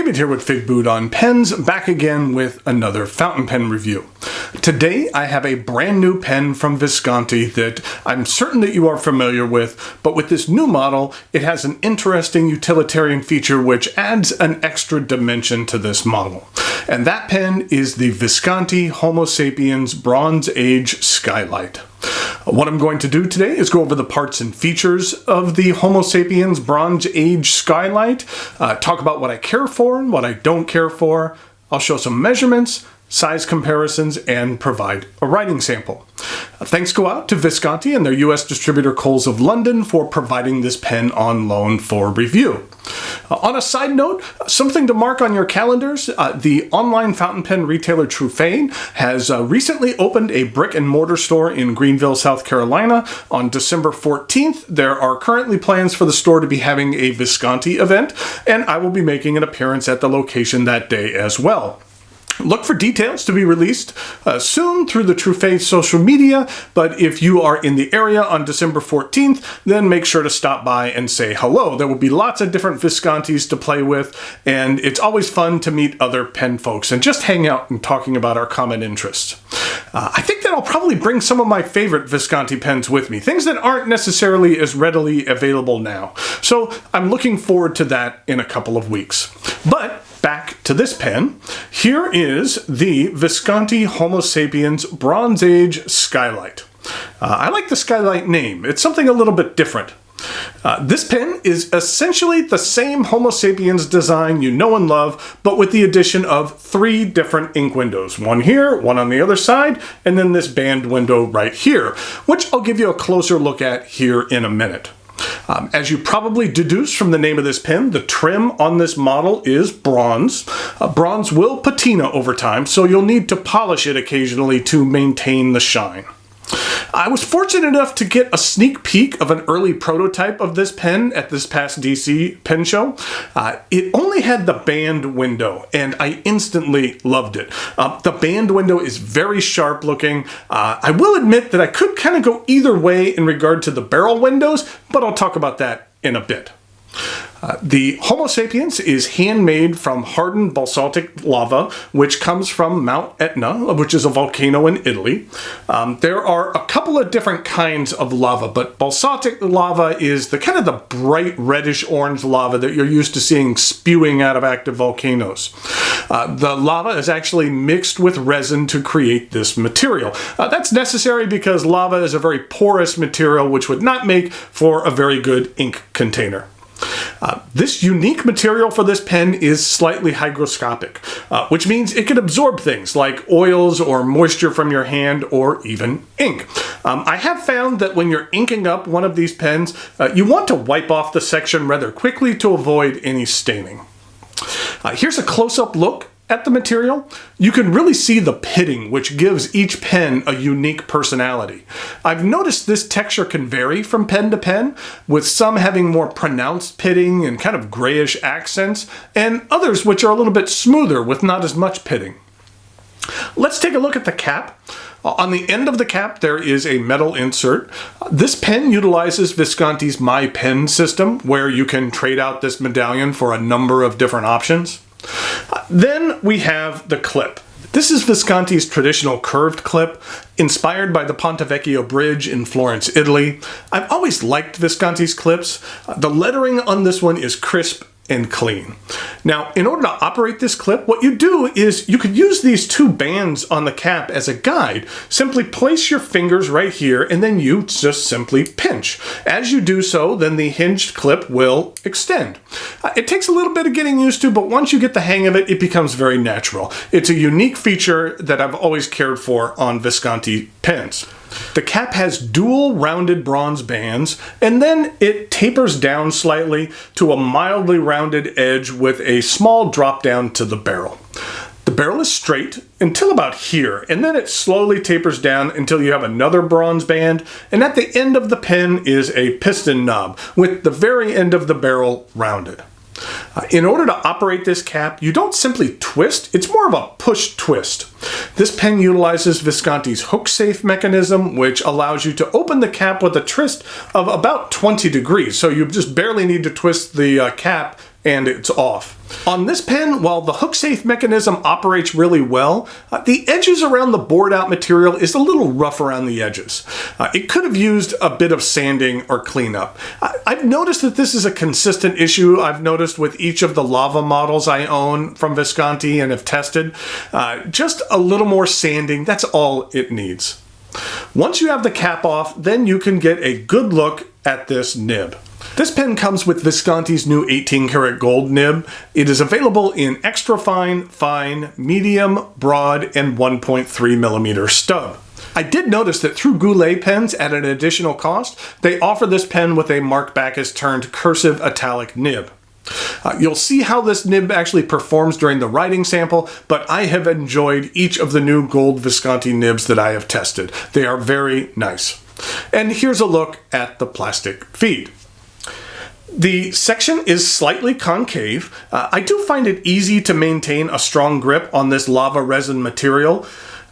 David here with Figboot on Pens, back again with another fountain pen review. Today I have a brand new pen from Visconti that I'm certain that you are familiar with, but with this new model it has an interesting utilitarian feature which adds an extra dimension to this model. And that pen is the Visconti Homo Sapiens Bronze Age Skylight. What I'm going to do today is go over the parts and features of the Homo Sapiens Bronze Age Skylight, talk about what I care for and what I don't care for. I'll show some measurements, size comparisons, and provide a writing sample. Thanks go out to Visconti and their US distributor Coles of London for providing this pen on loan for review. On a side note, something to mark on your calendars, the online fountain pen retailer Trufaine has recently opened a brick and mortar store in Greenville, South Carolina on December 14th. There are currently plans for the store to be having a Visconti event, and I will be making an appearance at the location that day as well. Look for details to be released soon through the Trufaine social media, but if you are in the area on December 14th, then make sure to stop by and say hello. There will be lots of different Viscontis to play with, and it's always fun to meet other pen folks and just hang out and talking about our common interests. I think that I'll probably bring some of my favorite Visconti pens with me, things that aren't necessarily as readily available now. So I'm looking forward to that in a couple of weeks. But back to this pen. Here is the Visconti Homo Sapiens Bronze Age Skylight. I like the Skylight name. It's something a little bit different. This pen is essentially the same Homo Sapiens design you know and love, but with the addition of 3 different ink windows. One here, one on the other side, and then this band window right here, which I'll give you a closer look at here in a minute. As you probably deduce from the name of this pen, the trim on this model is bronze. Bronze will patina over time, so you'll need to polish it occasionally to maintain the shine. I was fortunate enough to get a sneak peek of an early prototype of this pen at this past DC pen show. It only had the band window, and I instantly loved it. The band window is very sharp looking. I will admit that I could kind of go either way in regard to the barrel windows, but I'll talk about that in a bit. The Homo Sapiens is handmade from hardened basaltic lava, which comes from Mount Etna, which is a volcano in Italy. There are a couple of different kinds of lava, but basaltic lava is the kind of the bright reddish orange lava that you're used to seeing spewing out of active volcanoes. The lava is actually mixed with resin to create this material. That's necessary because lava is a very porous material which would not make for a very good ink container. This unique material for this pen is slightly hygroscopic, which means it can absorb things like oils or moisture from your hand or even ink. I have found that when you're inking up one of these pens, you want to wipe off the section rather quickly to avoid any staining. Here's a close-up look at the material. You can really see the pitting, which gives each pen a unique personality. I've noticed this texture can vary from pen to pen, with some having more pronounced pitting and kind of grayish accents, and others which are a little bit smoother with not as much pitting. Let's take a look at the cap. On the end of the cap there is a metal insert. This pen utilizes Visconti's My Pen system, where you can trade out this medallion for a number of different options. Then we have the clip. This is Visconti's traditional curved clip, inspired by the Ponte Vecchio Bridge in Florence, Italy. I've always liked Visconti's clips. The lettering on this one is crisp and clean. Now, in order to operate this clip, what you do is you could use these 2 bands on the cap as a guide. Simply place your fingers right here, and then you just simply pinch. As you do so, then the hinged clip will extend. It takes a little bit of getting used to, but once you get the hang of it, it becomes very natural. It's a unique feature that I've always cared for on Visconti pens. The cap has dual rounded bronze bands, and then it tapers down slightly to a mildly rounded edge with a small drop down to the barrel. The barrel is straight until about here, and then it slowly tapers down until you have another bronze band, and at the end of the pen is a piston knob with the very end of the barrel rounded. In order to operate this cap, you don't simply twist, it's more of a push twist. This pen utilizes Visconti's hook safe mechanism, which allows you to open the cap with a twist of about 20 degrees, so you just barely need to twist the cap and it's off. On this pen, while the hook-safe mechanism operates really well, the edges around the bored-out material is a little rough around the edges. It could have used a bit of sanding or cleanup. I've noticed that this is a consistent issue I've noticed with each of the lava models I own from Visconti and have tested. Just a little more sanding, that's all it needs. Once you have the cap off, then you can get a good look at this nib. This pen comes with Visconti's new 18 karat gold nib. It is available in extra fine, fine, medium, broad, and 1.3 millimeter stub. I did notice that through Goulet pens at an additional cost, they offer this pen with a marked back as turned cursive italic nib. You'll see how this nib actually performs during the writing sample, but I have enjoyed each of the new gold Visconti nibs that I have tested. They are very nice. And here's a look at the plastic feed. The section is slightly concave. I do find it easy to maintain a strong grip on this lava resin material.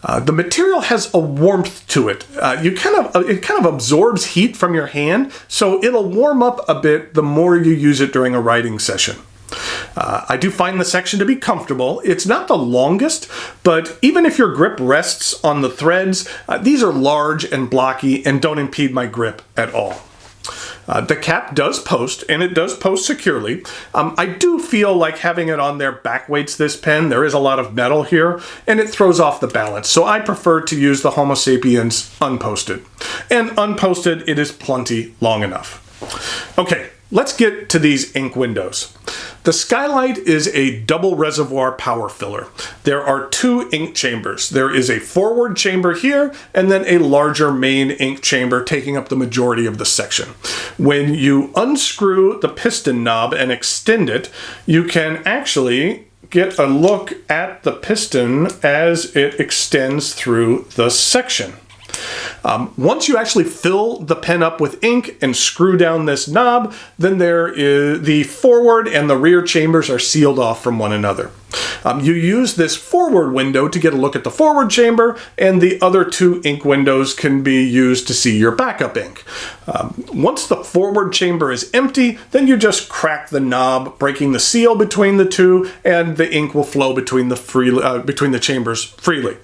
The material has a warmth to it. It kind of absorbs heat from your hand, so it'll warm up a bit the more you use it during a writing session. I do find the section to be comfortable. It's not the longest, but even if your grip rests on the threads, these are large and blocky and don't impede my grip at all. The cap does post, and it does post securely. I do feel like having it on there backweights this pen. There is a lot of metal here, and it throws off the balance. So I prefer to use the Homo Sapiens unposted. And unposted, it is plenty long enough. Okay, let's get to these ink windows. The Skylight is a double reservoir power filler. There are two ink chambers. There is a forward chamber here, and then a larger main ink chamber taking up the majority of the section. When you unscrew the piston knob and extend it, you can actually get a look at the piston as it extends through the section. Once you actually fill the pen up with ink and screw down this knob, then the forward and the rear chambers are sealed off from one another. You use this forward window to get a look at the forward chamber, and the other two ink windows can be used to see your backup ink. Once the forward chamber is empty, then you just crack the knob, breaking the seal between the two, and the ink will flow between the chambers freely.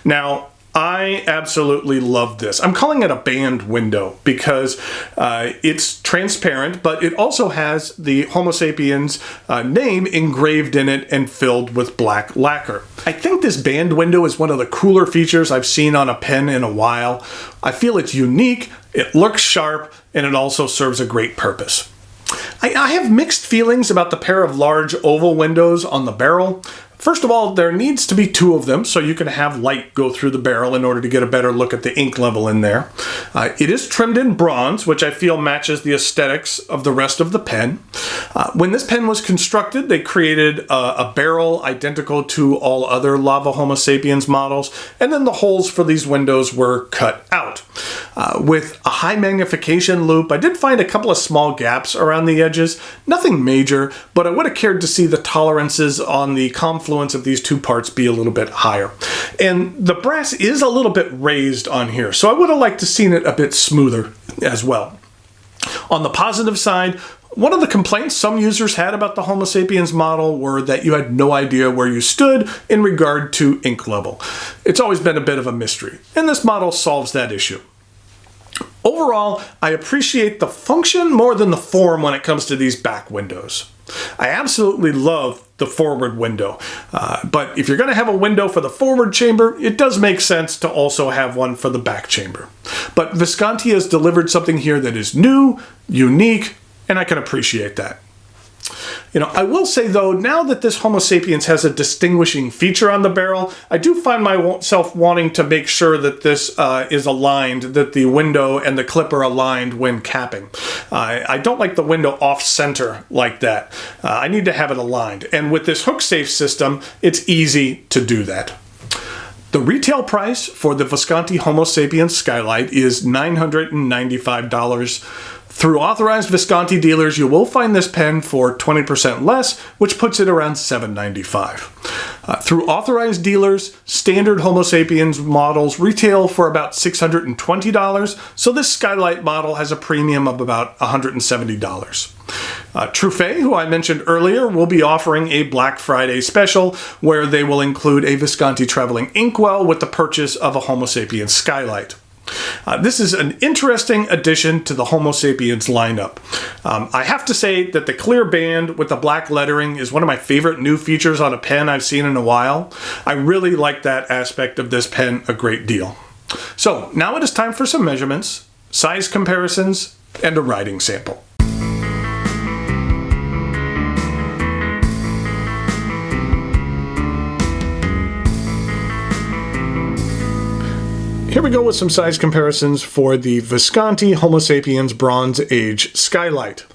Now, I absolutely love this. I'm calling it a band window because it's transparent, but it also has the Homo Sapiens name engraved in it and filled with black lacquer. I think this band window is one of the cooler features I've seen on a pen in a while. I feel it's unique, it looks sharp, and it also serves a great purpose. I have mixed feelings about the pair of large oval windows on the barrel. First of all, there needs to be two of them so you can have light go through the barrel in order to get a better look at the ink level in there. It is trimmed in bronze, which I feel matches the aesthetics of the rest of the pen. When this pen was constructed, they created a barrel identical to all other Lava Homo Sapiens models, and then the holes for these windows were cut out. With a high magnification loop, I did find a couple of small gaps around the edges. Nothing major, but I would have cared to see the tolerances on the confluence of these two parts be a little bit higher. And the brass is a little bit raised on here, so I would have liked to seen it a bit smoother as well. On the positive side, one of the complaints some users had about the Homo Sapiens model were that you had no idea where you stood in regard to ink level. It's always been a bit of a mystery, and this model solves that issue. Overall, I appreciate the function more than the form when it comes to these back windows. I absolutely love the forward window, but if you're going to have a window for the forward chamber, it does make sense to also have one for the back chamber. But Visconti has delivered something here that is new, unique, and I can appreciate that. I will say though, now that this Homo Sapiens has a distinguishing feature on the barrel, I do find myself wanting to make sure that this is aligned, that the window and the clip are aligned when capping. I don't like the window off-center like that. I need to have it aligned. And with this hook-safe system, it's easy to do that. The retail price for the Visconti Homo Sapiens Skylight is $995. Through authorized Visconti dealers, you will find this pen for 20% less, which puts it around $795. Through authorized dealers, standard Homo Sapiens models retail for about $620, so this Skylight model has a premium of about $170. Truffet, who I mentioned earlier, will be offering a Black Friday special where they will include a Visconti traveling inkwell with the purchase of a Homo Sapiens Skylight. This is an interesting addition to the Homo Sapiens lineup. I have to say that the clear band with the black lettering is one of my favorite new features on a pen I've seen in a while. I really like that aspect of this pen a great deal. So now it is time for some measurements, size comparisons, and a writing sample. Here we go with some size comparisons for the Visconti Homo Sapiens Bronze Age Skylight.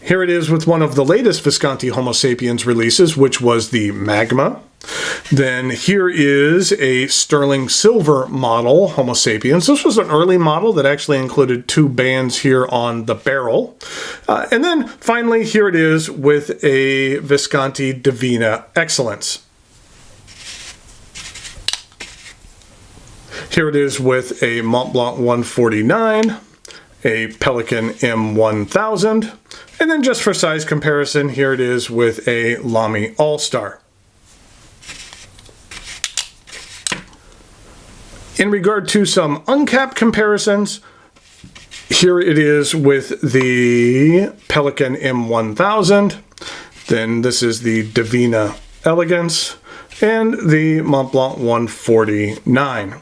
Here it is with one of the latest Visconti Homo Sapiens releases, which was the Magma. Then here is a sterling silver model Homo Sapiens. This was an early model that actually included two bands here on the barrel. And then finally here it is with a Visconti Divina Excellence. Here it is with a Mont Blanc 149, a Pelikan M1000, and then just for size comparison, here it is with a Lamy All-Star. In regard to some uncapped comparisons, here it is with the Pelikan M1000, then this is the Divina Elegance, and the Mont Blanc 149.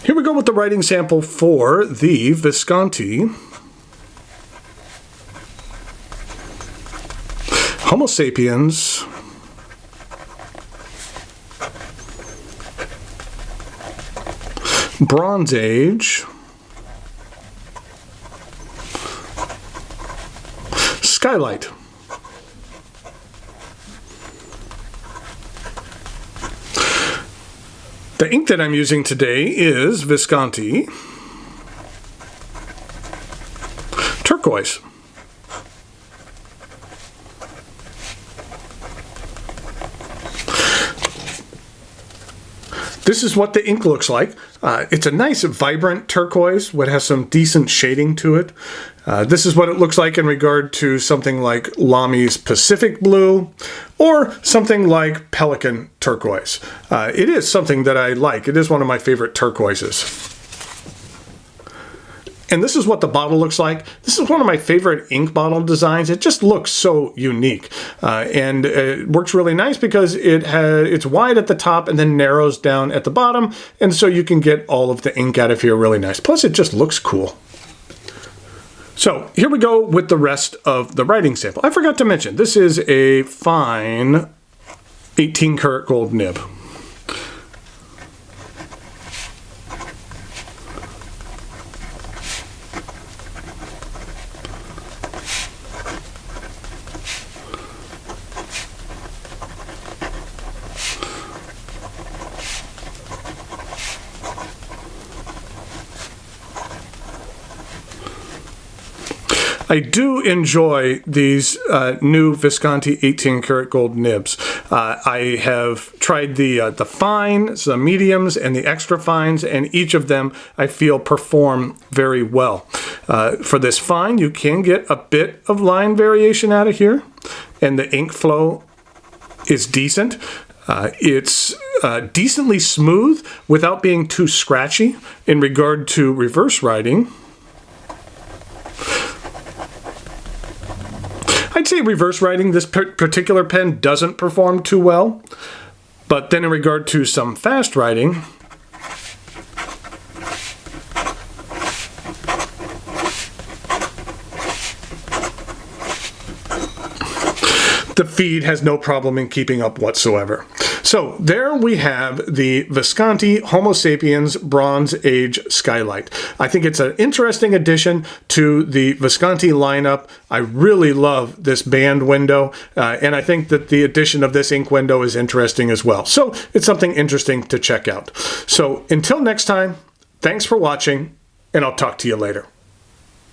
Here we go with the writing sample for the Visconti Homo Sapiens Bronze Age Skylight. The ink that I'm using today is Visconti Turquoise. This is what the ink looks like. It's a nice vibrant turquoise, what has some decent shading to it. This is what it looks like in regard to something like Lamy's Pacific Blue or something like Pelikan Turquoise. It is something that I like. It is one of my favorite turquoises. And this is what the bottle looks like. This is one of my favorite ink bottle designs. It just looks so unique. And it works really nice because it's wide at the top and then narrows down at the bottom. And so you can get all of the ink out of here really nice. Plus it just looks cool. So here we go with the rest of the writing sample. I forgot to mention, this is a fine 18 karat gold nib. I do enjoy these new Visconti 18 karat gold nibs. I have tried the fines, the mediums, and the extra fines, and each of them I feel perform very well. For this fine, you can get a bit of line variation out of here, and the ink flow is decent. It's decently smooth without being too scratchy. In regard to reverse writing, I'd say reverse writing, this particular pen doesn't perform too well. But then in regard to some fast writing, the feed has no problem in keeping up whatsoever. So there we have the Visconti Homo Sapiens Bronze Age Skylight. I think it's an interesting addition to the Visconti lineup. I really love this band window, and I think that the addition of this ink window is interesting as well. So it's something interesting to check out. So until next time, thanks for watching, and I'll talk to you later.